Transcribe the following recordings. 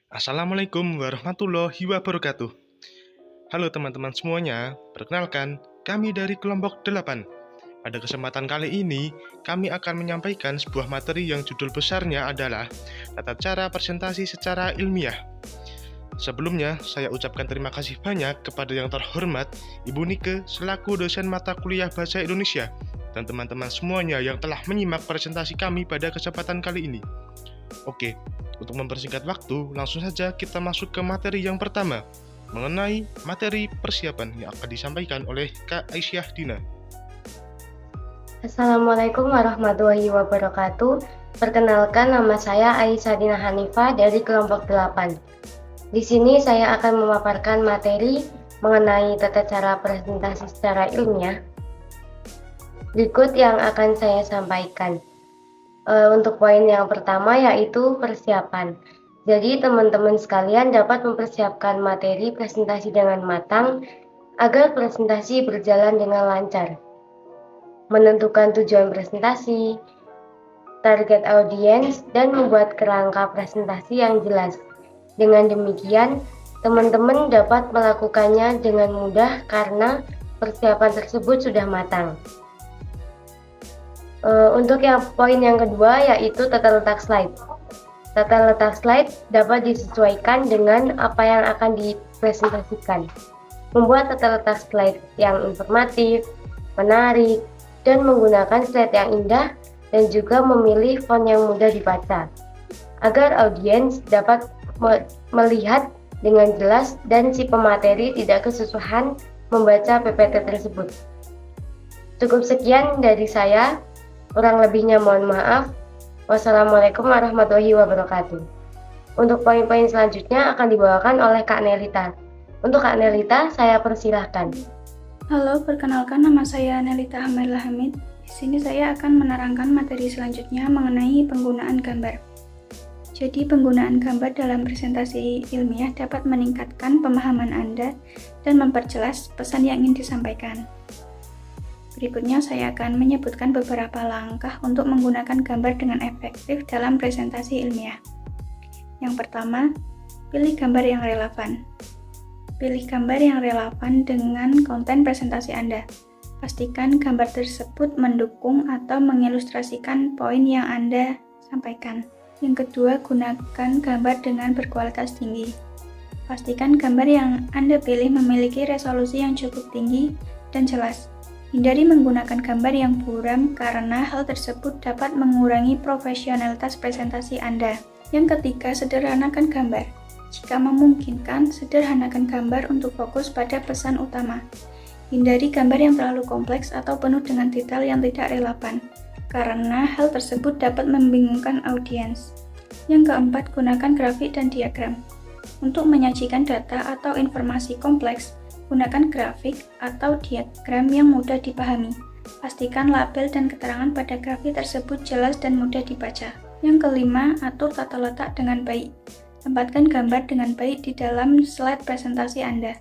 Assalamualaikum warahmatullahi wabarakatuh. Halo teman-teman semuanya, perkenalkan, kami dari kelompok 8. Pada kesempatan kali ini, kami akan menyampaikan sebuah materi yang judul besarnya adalah Tata Cara Presentasi Secara Ilmiah. Sebelumnya, saya ucapkan terima kasih banyak kepada yang terhormat Ibu Nike selaku dosen mata kuliah Bahasa Indonesia dan teman-teman semuanya yang telah menyimak presentasi kami pada kesempatan kali ini. Oke, untuk mempersingkat waktu, langsung saja kita masuk ke materi yang pertama, mengenai materi persiapan yang akan disampaikan oleh Kak Aisyah Dina. Assalamualaikum warahmatullahi wabarakatuh. Perkenalkan, nama saya Aisyah Dina Hanifah dari kelompok 8. Di sini saya akan memaparkan materi mengenai tata cara presentasi secara ilmiah. Berikut yang akan saya sampaikan. Untuk poin yang pertama yaitu persiapan. Jadi teman-teman sekalian dapat mempersiapkan materi presentasi dengan matang agar presentasi berjalan dengan lancar. Menentukan tujuan presentasi, target audiens, dan membuat kerangka presentasi yang jelas. Dengan demikian, teman-teman dapat melakukannya dengan mudah karena persiapan tersebut sudah matang. Untuk poin yang kedua yaitu tata letak slide. Tata letak slide dapat disesuaikan dengan apa yang akan dipresentasikan. Membuat tata letak slide yang informatif, menarik, dan menggunakan slide yang indah dan juga memilih font yang mudah dibaca agar audiens dapat melihat dengan jelas dan si pemateri tidak kesusahan membaca PPT tersebut. Cukup sekian dari saya, kurang lebihnya mohon maaf. Wassalamualaikum warahmatullahi wabarakatuh. Untuk poin-poin selanjutnya akan dibawakan oleh Kak Nelita. Untuk Kak Nelita, saya persilahkan. Halo, perkenalkan nama saya Nelita Hamarlah Hamid. Di sini saya akan menerangkan materi selanjutnya mengenai penggunaan gambar. Jadi, penggunaan gambar dalam presentasi ilmiah dapat meningkatkan pemahaman Anda dan memperjelas pesan yang ingin disampaikan. Berikutnya saya akan menyebutkan beberapa langkah untuk menggunakan gambar dengan efektif dalam presentasi ilmiah. Yang pertama, pilih gambar yang relevan. Pilih gambar yang relevan dengan konten presentasi Anda. Pastikan gambar tersebut mendukung atau mengilustrasikan poin yang Anda sampaikan. Yang kedua, gunakan gambar dengan berkualitas tinggi. Pastikan gambar yang Anda pilih memiliki resolusi yang cukup tinggi dan jelas. Hindari menggunakan gambar yang buram karena hal tersebut dapat mengurangi profesionalitas presentasi Anda. Yang ketiga, sederhanakan gambar. Jika memungkinkan, sederhanakan gambar untuk fokus pada pesan utama. Hindari gambar yang terlalu kompleks atau penuh dengan detail yang tidak relevan, karena hal tersebut dapat membingungkan audiens. Yang keempat, gunakan grafik dan diagram. Untuk menyajikan data atau informasi kompleks, gunakan grafik atau diagram yang mudah dipahami. Pastikan label dan keterangan pada grafik tersebut jelas dan mudah dibaca. Yang kelima, atur tata letak dengan baik. Tempatkan gambar dengan baik di dalam slide presentasi Anda.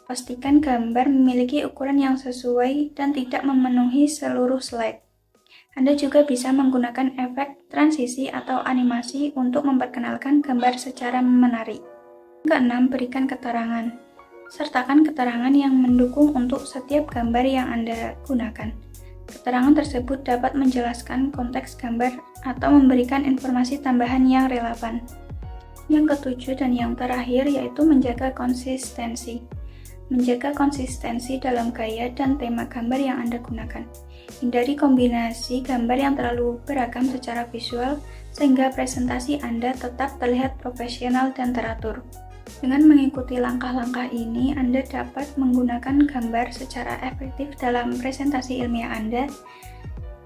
Pastikan gambar memiliki ukuran yang sesuai dan tidak memenuhi seluruh slide. Anda juga bisa menggunakan efek transisi atau animasi untuk memperkenalkan gambar secara menarik. Keenam, berikan keterangan. Sertakan keterangan yang mendukung untuk setiap gambar yang Anda gunakan. Keterangan tersebut dapat menjelaskan konteks gambar atau memberikan informasi tambahan yang relevan. Yang ketujuh dan yang terakhir yaitu menjaga konsistensi. Menjaga konsistensi dalam gaya dan tema gambar yang Anda gunakan. Hindari kombinasi gambar yang terlalu beragam secara visual sehingga presentasi Anda tetap terlihat profesional dan teratur. Dengan mengikuti langkah-langkah ini, Anda dapat menggunakan gambar secara efektif dalam presentasi ilmiah Anda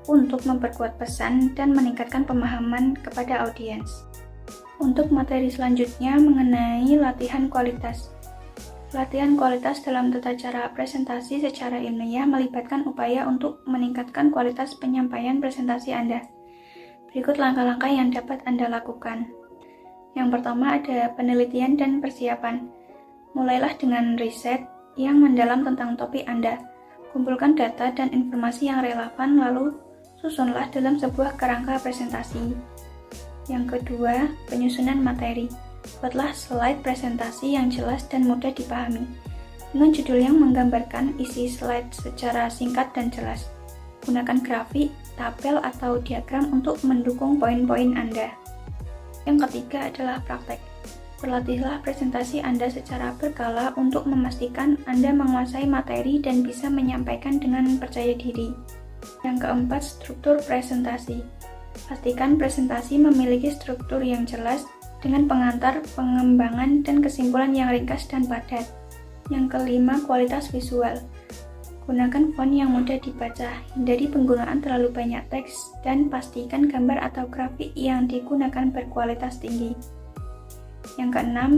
untuk memperkuat pesan dan meningkatkan pemahaman kepada audiens. Untuk materi selanjutnya mengenai latihan kualitas. Latihan kualitas dalam tata cara presentasi secara ilmiah melibatkan upaya untuk meningkatkan kualitas penyampaian presentasi Anda. Berikut langkah-langkah yang dapat Anda lakukan. Yang pertama ada penelitian dan persiapan. Mulailah dengan riset yang mendalam tentang topik Anda. Kumpulkan data dan informasi yang relevan lalu susunlah dalam sebuah kerangka presentasi. Yang kedua, penyusunan materi. Buatlah slide presentasi yang jelas dan mudah dipahami, dengan judul yang menggambarkan isi slide secara singkat dan jelas. Gunakan grafik, tabel, atau diagram untuk mendukung poin-poin Anda. Yang ketiga adalah praktek. Berlatihlah presentasi Anda secara berkala untuk memastikan Anda menguasai materi dan bisa menyampaikan dengan percaya diri. Yang keempat, struktur presentasi. Pastikan presentasi memiliki struktur yang jelas dengan pengantar, pengembangan, dan kesimpulan yang ringkas dan padat. Yang kelima, kualitas visual. Gunakan font yang mudah dibaca, hindari penggunaan terlalu banyak teks, dan pastikan gambar atau grafik yang digunakan berkualitas tinggi. Yang keenam,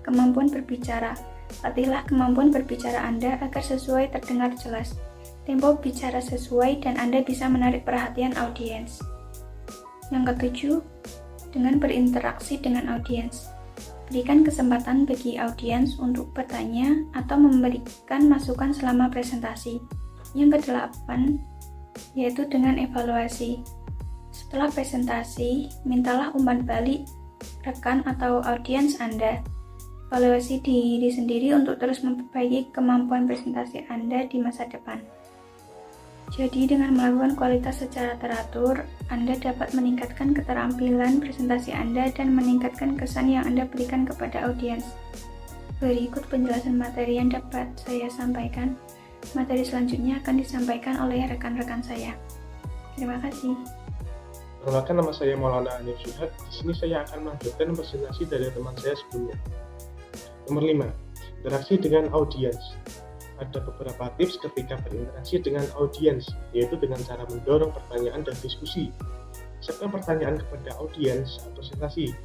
kemampuan berbicara. Latihlah kemampuan berbicara Anda agar sesuai terdengar jelas. Tempo bicara sesuai dan Anda bisa menarik perhatian audiens. Yang ketujuh, dengan berinteraksi dengan audiens. Berikan kesempatan bagi audiens untuk bertanya atau memberikan masukan selama presentasi. Yang kedelapan, yaitu dengan evaluasi. Setelah presentasi, mintalah umpan balik rekan atau audiens Anda. Evaluasi diri sendiri untuk terus memperbaiki kemampuan presentasi Anda di masa depan. Jadi dengan melakukan kualitas secara teratur, Anda dapat meningkatkan keterampilan presentasi Anda dan meningkatkan kesan yang Anda berikan kepada audiens. Berikut penjelasan materi yang dapat saya sampaikan. Materi selanjutnya akan disampaikan oleh rekan-rekan saya. Terima kasih. Perkenalkan, nama saya Maulana Hanif Syihab. Di sini saya akan melanjutkan presentasi dari teman saya sebelumnya. Nomor 5. Interaksi dengan audiens. Ada beberapa tips ketika berinteraksi dengan audiens, yaitu dengan cara mendorong pertanyaan dan diskusi. Siapkan pertanyaan kepada audiens saat presentasi.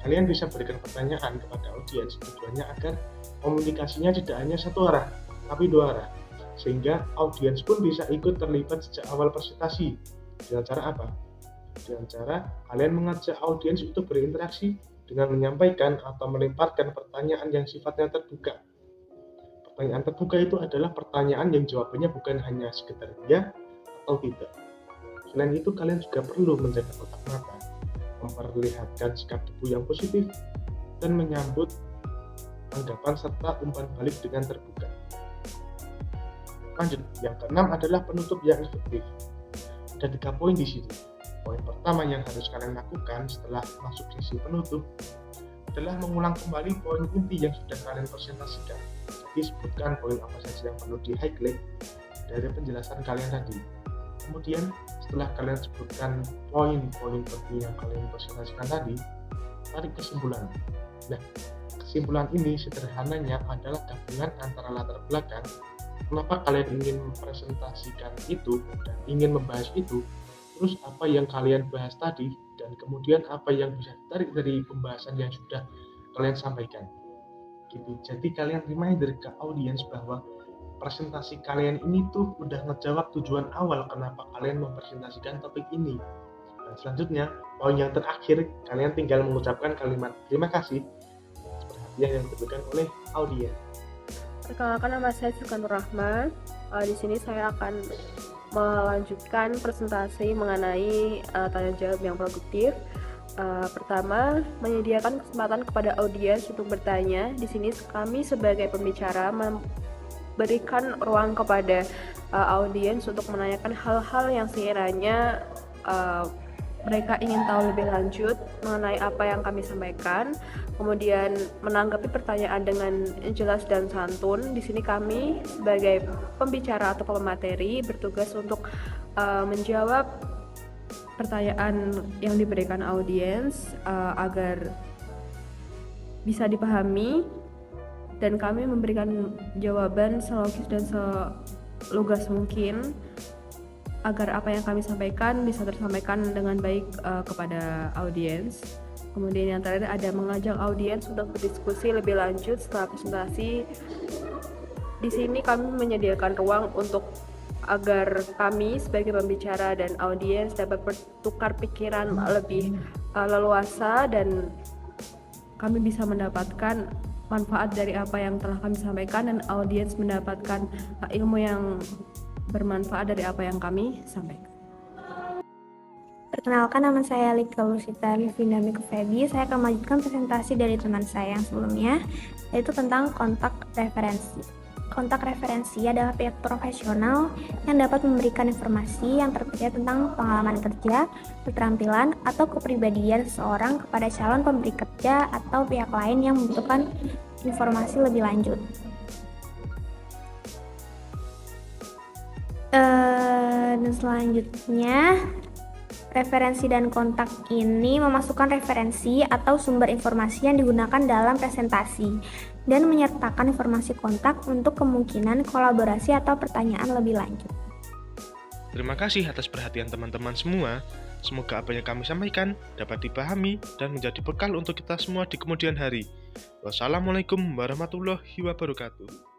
Kalian bisa berikan pertanyaan kepada audiens tujuannya agar komunikasinya tidak hanya satu arah, tapi dua arah, sehingga audiens pun bisa ikut terlibat sejak awal presentasi. Dengan cara apa? Dengan cara kalian mengajak audiens untuk berinteraksi dengan menyampaikan atau melemparkan pertanyaan yang sifatnya terbuka. Pertanyaan terbuka itu adalah pertanyaan yang jawabannya bukan hanya sekedar ya atau tidak. Selain itu, kalian juga perlu menjaga kotak mata, memperlihatkan sikap tubuh yang positif, dan menyambut tanggapan serta umpan balik dengan terbuka. Lanjut, yang keenam adalah penutup yang efektif. Ada 3 poin di sini. Poin pertama yang harus kalian lakukan setelah masuk sesi penutup adalah mengulang kembali poin inti yang sudah kalian presentasikan. Jadi sebutkan poin apa saja yang perlu di-highlight dari penjelasan kalian tadi. Kemudian setelah kalian sebutkan poin-poin penting yang kalian presentasikan tadi, tarik kesimpulan. Nah, kesimpulan ini sederhananya adalah gabungan antara latar belakang kenapa kalian ingin mempresentasikan itu dan ingin membahas itu, terus apa yang kalian bahas tadi, dan kemudian apa yang bisa ditarik dari pembahasan yang sudah kalian sampaikan. Gitu. Jadi kalian reminder ke audiens bahwa presentasi kalian ini tuh udah ngejawab tujuan awal kenapa kalian mempresentasikan topik ini. Dan selanjutnya, poin yang terakhir, kalian tinggal mengucapkan kalimat terima kasih atas perhatian yang diberikan oleh audiens. Perkenalkan, nama saya Sukanur Rahma. Di sini saya akan melanjutkan presentasi mengenai tanya jawab yang produktif. Pertama, menyediakan kesempatan kepada audiens untuk bertanya. Di sini kami sebagai pembicara memberikan ruang kepada audiens untuk menanyakan hal-hal yang sekiranya mereka ingin tahu lebih lanjut mengenai apa yang kami sampaikan. Kemudian menanggapi pertanyaan dengan jelas dan santun. Di sini kami sebagai pembicara atau pemateri bertugas untuk menjawab pertanyaan yang diberikan audiens agar bisa dipahami, dan kami memberikan jawaban selogis dan selugas mungkin agar apa yang kami sampaikan bisa tersampaikan dengan baik kepada audiens. Kemudian yang terakhir ada mengajak audiens untuk berdiskusi lebih lanjut setelah presentasi. Di sini kami menyediakan ruang untuk agar kami sebagai pembicara dan audiens dapat bertukar pikiran lebih leluasa, dan kami bisa mendapatkan manfaat dari apa yang telah kami sampaikan, dan audiens mendapatkan ilmu yang bermanfaat dari apa yang kami sampaikan. Perkenalkan, nama saya Lika Lusita Vindami Kufebi. Saya akan melanjutkan presentasi dari teman saya yang sebelumnya, yaitu tentang kontak referensi. Kontak referensi adalah pihak profesional yang dapat memberikan informasi yang terpercaya tentang pengalaman kerja, keterampilan, atau kepribadian seseorang kepada calon pemberi kerja atau pihak lain yang membutuhkan informasi lebih lanjut. Dan selanjutnya, referensi dan kontak ini memasukkan referensi atau sumber informasi yang digunakan dalam presentasi dan menyertakan informasi kontak untuk kemungkinan kolaborasi atau pertanyaan lebih lanjut. Terima kasih atas perhatian teman-teman semua. Semoga apa yang kami sampaikan dapat dipahami dan menjadi bekal untuk kita semua di kemudian hari. Wassalamualaikum warahmatullahi wabarakatuh.